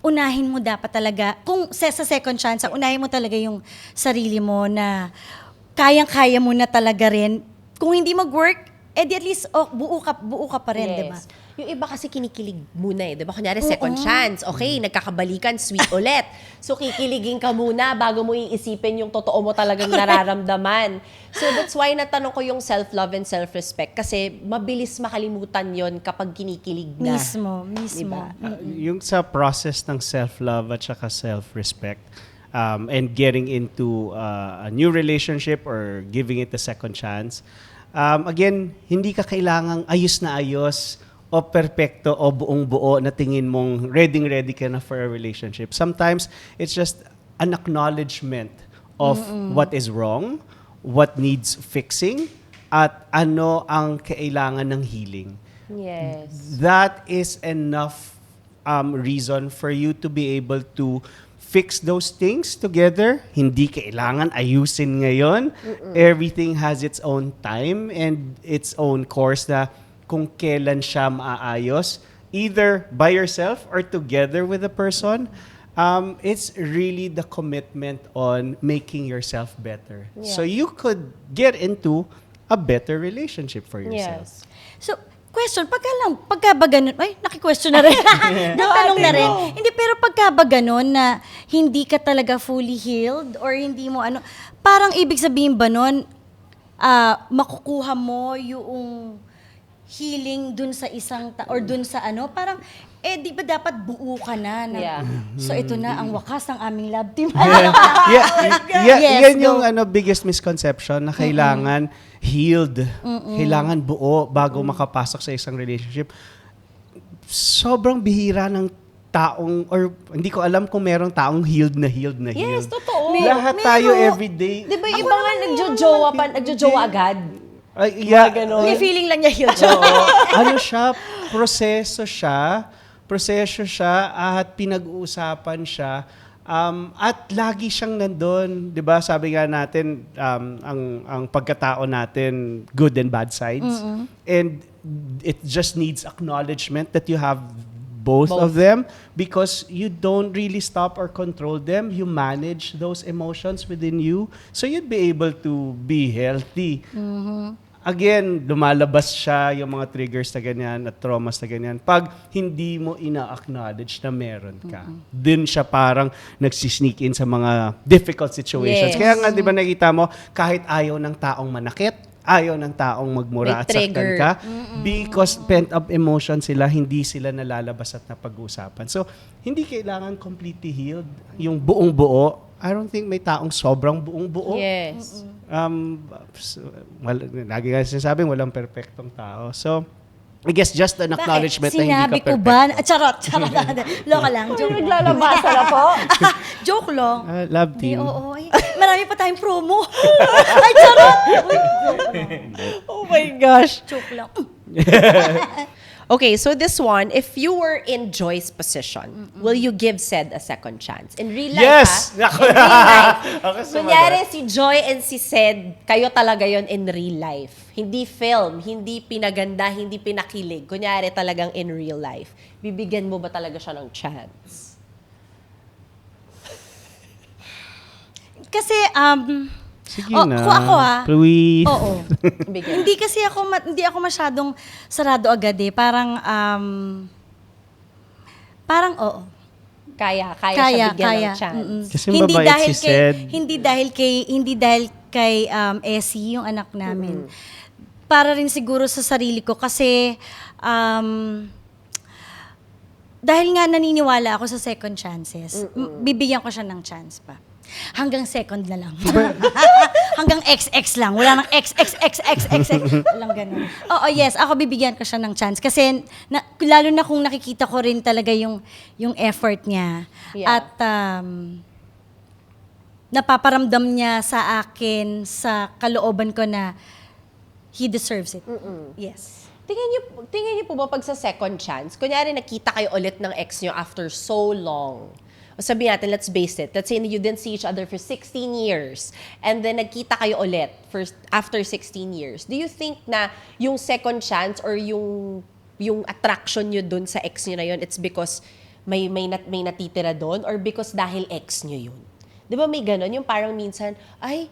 unahin mo dapat talaga, kung sa second chance, unahin mo talaga yung sarili mo na kayang-kaya mo na talaga rin. Kung hindi mag-work, di at least buo ka pa rin, 'di ba? Yung iba kasi kinikilig muna eh. Diba? Kunyari, second chance. Okay, nagkakabalikan, sweet ulit. So, kikiligin ka muna bago mo iisipin yung totoo mo talagang nararamdaman. So, that's why natanong ko yung self-love and self-respect. Kasi mabilis makalimutan yon kapag kinikilig na. Mismo. Diba? Yung sa process ng self-love at saka self-respect, and getting into a new relationship or giving it a second chance, again, hindi ka kailangang ayos na ayos o perpekto o buong-buo na tingin mong ready ka na for a relationship. Sometimes, it's just an acknowledgement of what is wrong, what needs fixing, at ano ang kailangan ng healing. Yes. That is enough reason for you to be able to fix those things together. Hindi kailangan ayusin ngayon. Everything has its own time and its own course na kung kailan siya maaayos, either by yourself or together with a person. It's really the commitment on making yourself better. So you could get into a better relationship for yourself. Yes. So, question, pagka ba ganun, ay, naki-question na rin. Natanong na rin. Hindi, pero pagka ba ganun na hindi ka talaga fully healed or hindi mo parang ibig sabihin ba nun, makukuha mo yung healing dun sa isang, or dun sa parang, di ba dapat buo ka na? Yeah. So, ito na ang wakas ng aming love team. Yan Yes, yung go. biggest misconception na kailangan healed. Kailangan buo bago makapasok sa isang relationship. Sobrang bihira ng taong, or hindi ko alam kung merong taong healed na healed. Yes, totoo. Lahat tayo everyday. Di ba iba nga nagjojowa agad? Ay, yeah. May feeling lang niya healed. Ano siya, proseso siya at pinag-uusapan siya. At lagi siyang nandun, 'di ba? Sabi nga natin ang pagkatao natin good and bad sides. And it just needs acknowledgement that you have both of them because you don't really stop or control them. You manage those emotions within you. So you'd be able to be healthy. Again, lumalabas siya yung mga triggers na ganyan at traumas na ganyan. Pag hindi mo ina-acknowledge na meron ka, din siya parang nagsisneak in sa mga difficult situations. Yes. Kaya nga, di ba nakita mo, kahit ayaw ng taong manakit, ayaw ng taong magmura May at saktan trigger. ka, because pent-up emotion sila, hindi sila nalalabas at napag-uusapan. So, hindi kailangan completely healed. Yung buong-buo, I don't think may taong sobrang buong-buo. Yes. Lagi nga sinasabing walang perfectong tao. So, I guess just an acknowledgement na hindi Sinabi ka ko perfect. ba? Charot. Loka lang. Joke lang. Naglalabasa na po. Joke lang. Love Di, team. oo. Ay, marami pa tayong promo. Ay, charot. Oh my gosh. Joke lang. Okay, so this one, if you were in Joy's position, will you give Sed a second chance? In real life, Yes! In real life. Ako sumagot. Kunyari si Joy and si Sed, kayo talaga yon in real life. Hindi film, hindi pinaganda, hindi pinakilig. Kunyari talagang in real life. Bibigyan mo ba talaga siya ng chance? Kasi, Sige Oh, na. kung ako, Please. oo. Bigyan. Hindi kasi hindi ako masyadong sarado agad eh. Parang oo. Kaya siya bigyan ng chance. Mm-mm. Kasi mabait si Sed. Hindi dahil kay Essie, yung anak namin. Para rin siguro sa sarili ko kasi dahil nga naniniwala ako sa second chances, bibigyan ko siya ng chance pa. Hanggang second na lang. Hanggang XX lang. Wala nang XXXXX. Walang ganun. Oo, yes. Ako bibigyan ko siya ng chance. Kasi, lalo na kung nakikita ko rin talaga yung effort niya. Yeah. At napaparamdam niya sa akin, sa kalooban ko na he deserves it. Yes. Tingin niyo po ba pag sa second chance, kunyari nakita kayo ulit ng ex niyo after so long, o sabi natin, let's base it, let's say you didn't see each other for 16 years, and then nagkita kayo ulit after 16 years, do you think na yung second chance or yung attraction niyo dun sa ex niyo na yun, it's because may natitira doon or because dahil ex niyo yun? Di ba may ganon? Yung parang minsan, ay,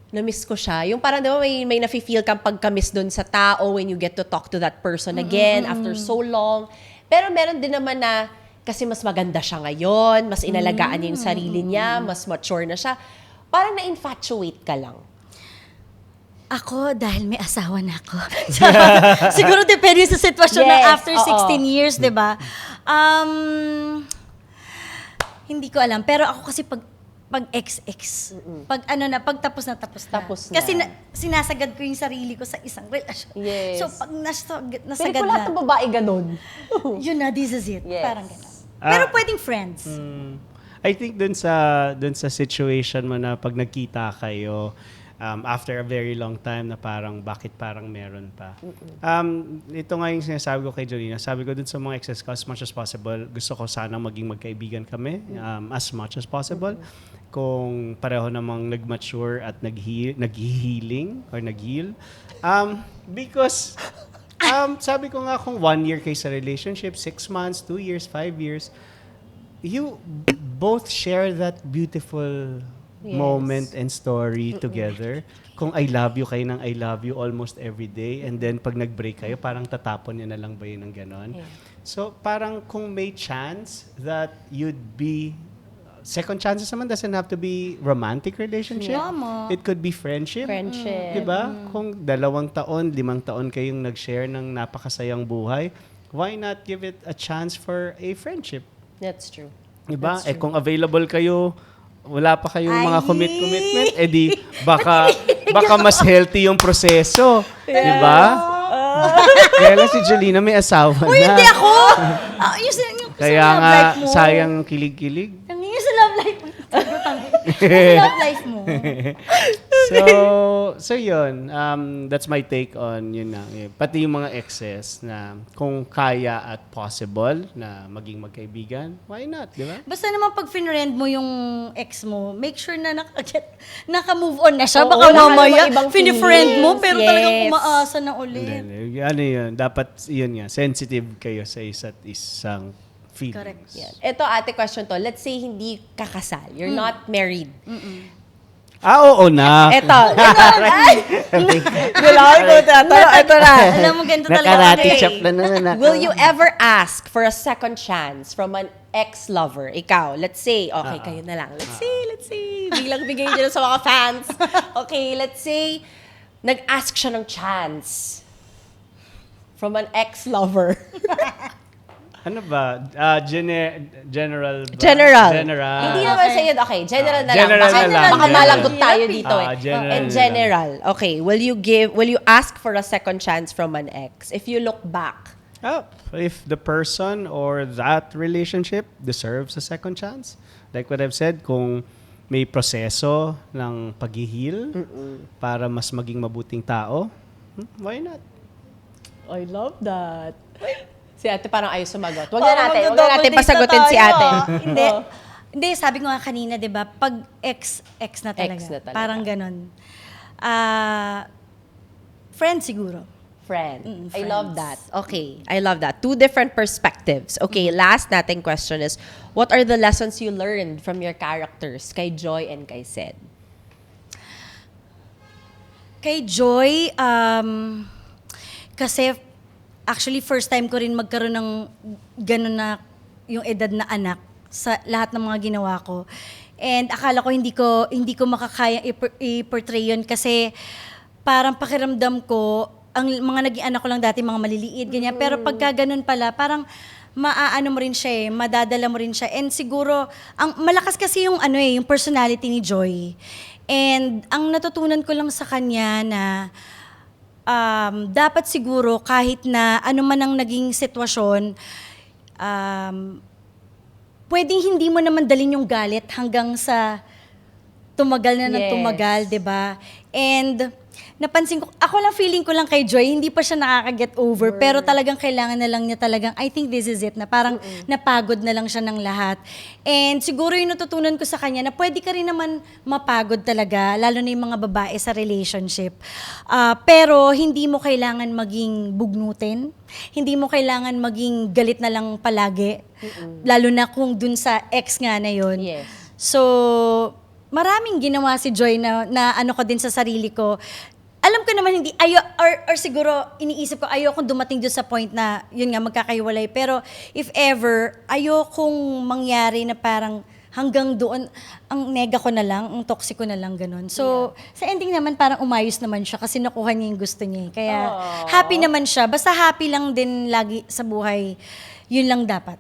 na-miss ko siya. Yung parang, di ba, may nafe-feel kang pagka-miss doon sa tao when you get to talk to that person again after so long. Pero meron din naman na, kasi mas maganda siya ngayon, mas inalagaan niya yung sarili niya, mas mature na siya. Parang na-infatuate ka lang. Ako, dahil may asawa na ako. Siguro depende sa sitwasyon na Yes, after oo. 16 years, di ba? Hindi ko alam. Pero ako kasi pag XX, pag tapos na. Tapos na. Kasi sinasagad ko yung sarili ko sa isang relasyon. Yes. So pag Pero nasagad kung lahat na, ng babae ganon. yun na, this is it. Yes. Parang gano'n. Pero pwedeng friends. I think dun sa situation mo na pag nagkita kayo after a very long time na parang bakit parang meron pa. Ito nga yung sinasabi ko kay Jolina. Sabi ko dun sa mga exes ko, as much as possible, gusto ko sana maging magkaibigan kami as much as possible. Kung pareho namang nag-mature at nag-healing or nag-heal. Because sabi ko nga kung 1 year kayo sa relationship, 6 months, 2 years, 5 years, you both share that beautiful moment and story together. Kung I love you kayo ng I love you almost every day, and then pag nag-break kayo, parang tatapon niya na lang ba yun ng ganon? So parang kung may chance that you'd be, second chances naman doesn't have to be romantic relationship. Tama. It could be friendship. Friendship. Diba? Kung 2 taon, 5 taon kayong nag-share ng napakasayang buhay, why not give it a chance for a friendship? That's true. Diba? Kung available kayo, wala pa kayong mga commitment, edi baka mas healthy yung proseso. Diba? Kaya lang si Jolina may asawa na. Hindi ako! Yung Kaya sa love nga, life mo. sayang kilig-kilig. Yung sa love life mo. Sa love life mo. So yun. That's my take on yun na. Pati yung mga exes na kung kaya at possible na maging magkaibigan, why not, di ba? Basta naman pag finrend mo yung ex mo, make sure na naka-move on na siya. Oo, Baka wala ka mamaya, namang ibang finifriend mo, feelings. pero talagang Yes. umaasa na ulit. Ano yun? Dapat yun nga, sensitive kayo sa isa't isang feelings. Correct. Yan. Ito, ate, question to. Let's say hindi kakasal. You're not married. Oo na. Ito. Kailangan ko tatanong. Ito na. Alam mo, ganito talaga. Nakarati Okay. chop na naman ako. Will you ever ask for a second chance from an ex-lover? Ikaw, let's say, okay, kayo na lang. Let's say. Biglang bigay nyo sa mga fans. Okay, let's say, nag-ask siya ng chance from an ex-lover. Ano ba? General ba? General. General. Hindi naman sa iyo. Okay, general na lang. General Baka, na lang. baka malagot tayo dito eh. General In na general, okay, will you ask for a second chance from an ex if you look back? If the person or that relationship deserves a second chance, like what I've said, kung may proseso ng pag-heal para mas maging mabuting tao, why not? I love that. Si ate parang ayaw sumagot. Huwag Parang na natin magdo-double date pasagutin na si tayo, ate. ah. Hindi, sabi ko nga kanina, di ba, pag ex na talaga. Ex na talaga. Parang ganon. Friend siguro. Friend. I friends. love that. Okay, I love that. 2 different perspectives. Okay, last nating question is, what are the lessons you learned from your characters, kay Joy and kay Sed? Kay Joy, kasi actually first time ko rin magkaroon ng gano'n na yung edad na anak sa lahat ng mga ginawa ko. And akala ko hindi ko makakaya i-portray yun kasi parang pakiramdam ko, ang mga naging anak ko lang dati, mga maliliit, ganyan. Pero pagka ganun pala, parang maaano mo rin siya madadala mo rin siya. And siguro, ang malakas kasi yung yung personality ni Joy. And ang natutunan ko lang sa kanya na dapat siguro kahit na ano man ang naging sitwasyon, pwedeng hindi mo naman dalhin yung galit hanggang sa tumagal na ng Yes. tumagal, 'di ba? And napansin ko, ako lang feeling ko lang kay Joy, hindi pa siya nakaka-get over, pero talagang kailangan na lang niya talagang, I think this is it, na parang napagod na lang siya ng lahat. And siguro yung natutunan ko sa kanya, na pwede ka rin naman mapagod talaga, lalo na yung mga babae sa relationship. Pero hindi mo kailangan maging bugnutin, hindi mo kailangan maging galit na lang palagi, lalo na kung dun sa ex nga na yun. Yes. So, maraming ginawa si Joy na ano ko din sa sarili ko. Alam ko naman hindi, or siguro iniisip ko, ayokong dumating doon sa point na, yun nga, magkakahiwalay. Pero if ever, ayokong mangyari na parang hanggang doon, ang nega ko na lang, ang toxic ko na lang, ganun. So, sa ending naman, parang umayos naman siya kasi nakuha niya yung gusto niya. Kaya, happy naman siya. Basta happy lang din lagi sa buhay. Yun lang dapat.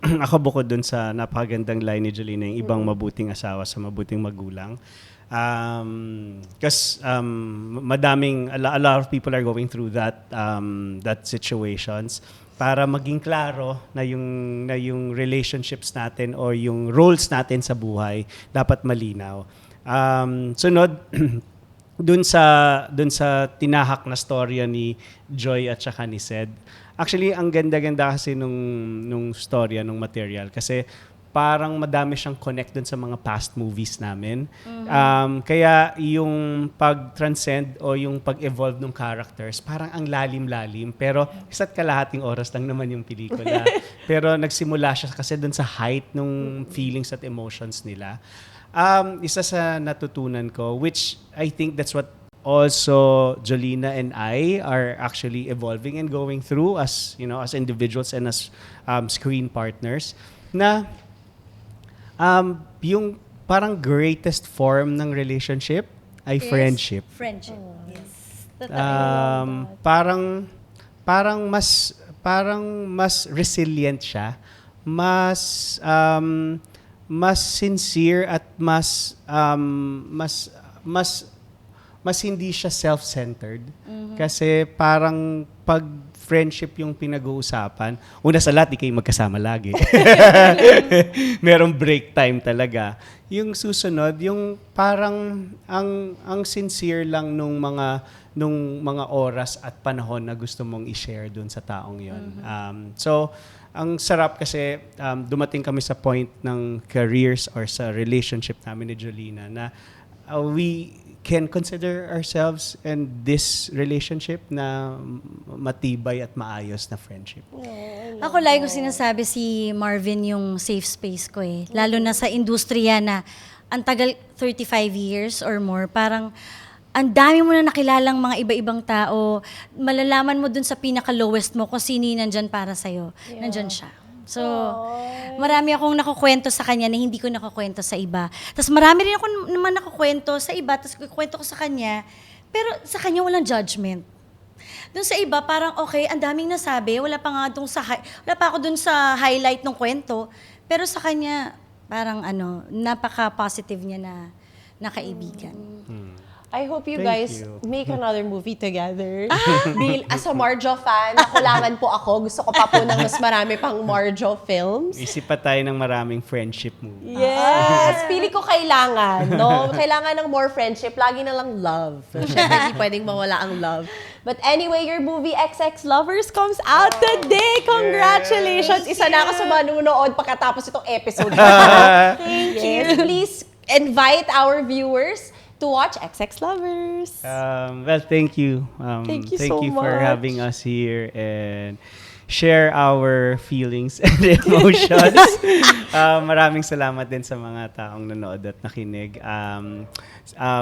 Ako bukod dun sa napakagandang line ni Jolina, yung ibang mabuting asawa sa mabuting magulang. Because a lot of people are going through that situations para maging klaro na yung relationships natin or yung roles natin sa buhay dapat malinaw. Sunod dun sa tinahak na storya ni Joy at saka ni Sed. Actually, ang ganda-ganda kasi nung storya, nung material kasi parang madami siyang connect dun sa mga past movies namin. Kaya yung pag-transcend o yung pag-evolve ng characters, parang ang lalim-lalim. Pero isa't kalahating oras lang naman yung pelikula. Pero nagsimula siya kasi dun sa height ng feelings at emotions nila. Isa sa natutunan ko, which I think that's what also Jolina and I are actually evolving and going through as, you know, as individuals and as screen partners, na yung parang greatest form ng relationship ay friendship. Friendship. Yes. Parang mas resilient siya, mas sincere at mas hindi siya self-centered. Kasi parang pag friendship yung pinag-uusapan, una sa lahat, di kayo magkasama lagi. Merong break time talaga. Yung susunod, yung parang ang sincere lang nung mga oras at panahon na gusto mong i-share dun sa taong yon. So, ang sarap kasi dumating kami sa point ng careers or sa relationship namin ni Jolina na we can consider ourselves in this relationship na matibay at maayos na friendship. Ako lagi ko sinasabi si Marvin yung safe space ko eh. Lalo na sa industriya na ang tagal 35 years or more, parang ang dami mo na nakilalang mga iba-ibang tao. Malalaman mo dun sa pinaka-lowest mo kung sino yung nandyan para sa'yo. Yeah. Nandyan siya. So, marami akong nakukwento sa kanya na hindi ko nakukwento sa iba. Tapos marami rin ako naman nakukwento sa iba, tapos kukwento ko sa kanya, pero sa kanya walang judgment. Doon sa iba, parang okay, ang daming nasabi, wala pa ako dun sa highlight ng kwento, pero sa kanya, parang napaka-positive niya na kaibigan. I hope you Thank guys you. make another movie together. As a Marjo fan, nakulangan po ako. Gusto ko pa po ng mas marami pang Marjo films. Isip pa tayo ng maraming friendship movie. Yes! Pili ko kailangan, no? Kailangan ng more friendship. Lagi na lang love. Siyempre, hindi pwedeng mawala ang love. But anyway, your movie XX Lovers comes out today. Congratulations! Isa na ako sa manunood pagkatapos itong episode. Thank you. Please invite our viewers to watch XX Lovers. Well, thank you. Thank you thank so you for much. having us here and share our feelings and emotions. Maraming salamat din sa mga taong nanood at nakinig.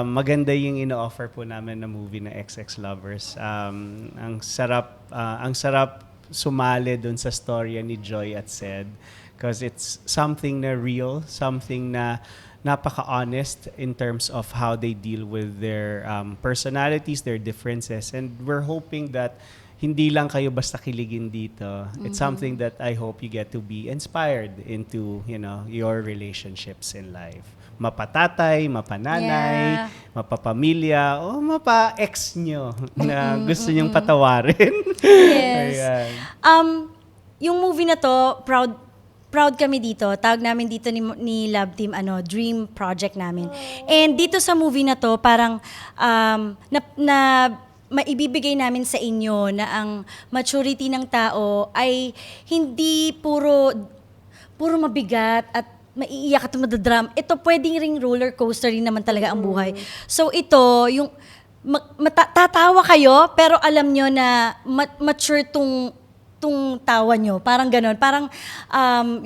Maganda yung ino-offer po namin na movie na XX Lovers. Ang sarap sumali dun sa storya ni Joy at Sed because it's something na real, something na napaka-honest in terms of how they deal with their personalities, their differences. And we're hoping that hindi lang kayo basta kiligin dito. It's something that I hope you get to be inspired into, you know, your relationships in life. Mapatatay, mapananay, mapapamilya, o mapa-ex nyo na gusto nyong patawarin. Yes. Ayan. Yung movie na to, proud kami dito. Tawag namin dito ni Love Team, dream project namin. And dito sa movie na to, parang maibibigay namin sa inyo na ang maturity ng tao ay hindi puro mabigat at maiiyak at madadram. Ito pwedeng ring roller coaster rin naman talaga ang buhay. So ito, yung tatawa kayo, pero alam nyo na mature tong tawa nyo. Parang ganon. Parang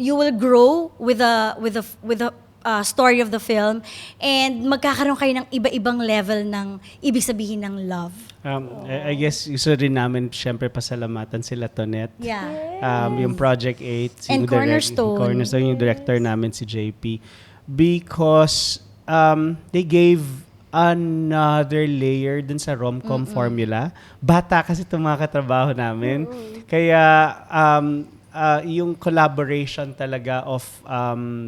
you will grow with the story of the film and magkakaroon kayo ng iba-ibang level ng ibig sabihin ng love. I guess gusto rin namin syempre pasalamatan sila Tonet. Yeah. Yung Project 8. And Cornerstone. Cornerstone, yung director namin si JP. Because they gave another layer dun sa rom-com formula. Bata kasi itong mga katrabaho namin. Kaya yung collaboration talaga of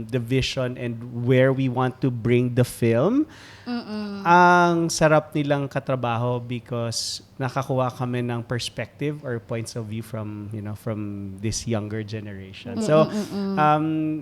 the vision and where we want to bring the film, ang sarap nilang katrabaho because nakakuha kami ng perspective or points of view from this younger generation. So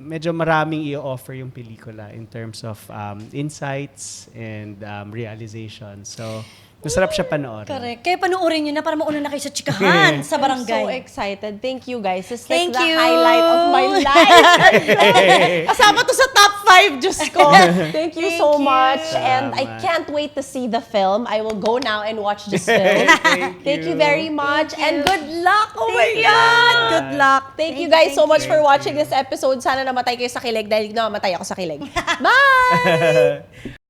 medyo maraming i-offer yung pelikula in terms of insights and realization. So Masarap siya panoorin. Correct. Kaya panuorin nyo na para mauna na kayo sa chikahan sa I'm so barangay. excited. Thank you guys. It's Thank like the you. highlight of my life. Kasama to sa top 5, Diyos ko. Thank you so much. And I Salamat. can't wait to see the film. I will go now and watch this film. Thank you very much. And good luck. Oh my God. Good luck. Thank you guys so much for watching this episode. Sana namatay kayo sa kilig dahil namamatay ako sa kilig. Bye!